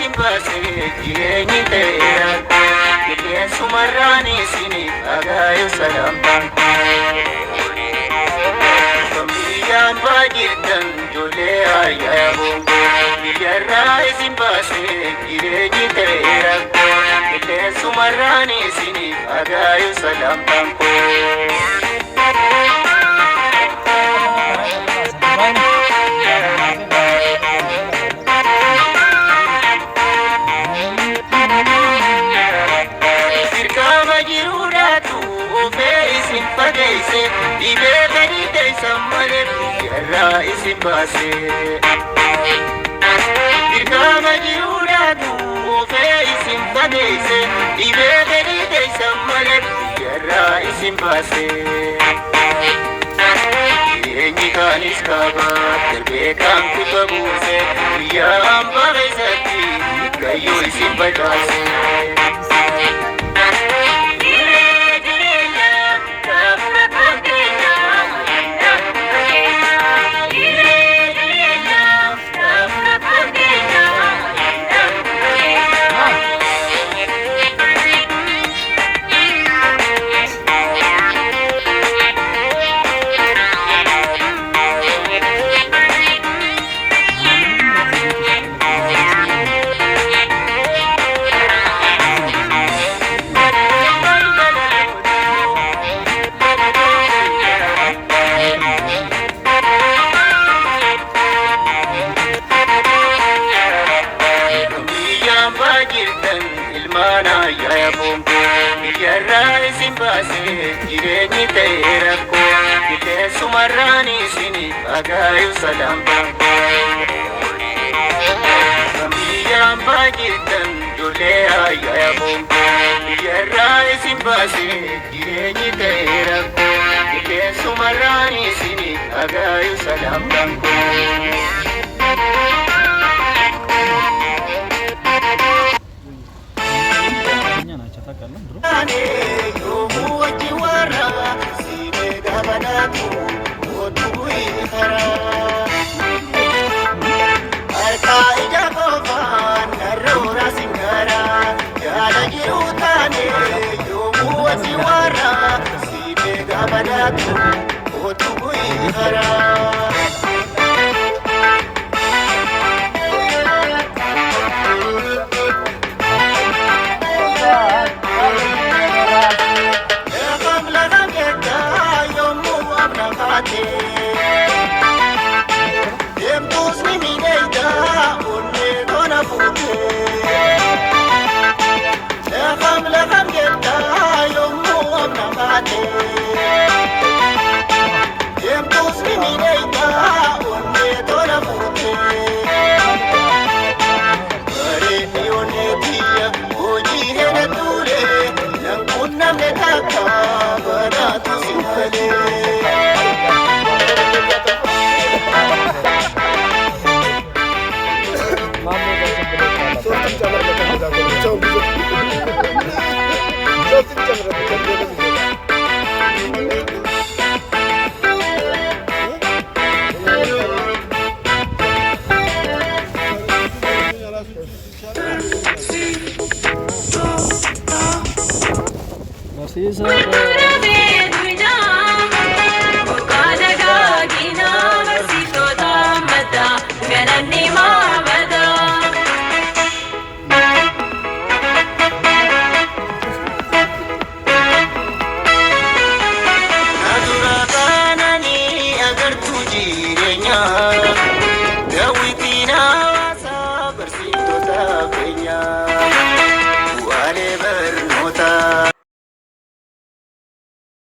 simbase jireenyi ta'eera qilleensumarraan isiniif dhagaayu salamtaan biyyaan baajirtan ijoollee ayyaa boongo biyyarraa isin baase jireenyi ta'eera qilleensumarraan isiniif dhagaayu salamtaan isin baase dirqama jiruudhaatu ofee isin fageesse dhibee gadi teessan malee biyyarraa isin baase jireenyi kaanis kaaba darbee kan kuta buuse biyya hambaa keessatti gayyoo isin facaase. jireenyi ta'eera qilleensumarraan isiniif dhagaayu salamtaan biyyaan baajirtan ijoollee ayyaa boongo biyyarraa isin baase jireenyi ta'eera qilleensumarraan isiniif dhagaayu salamtaan Season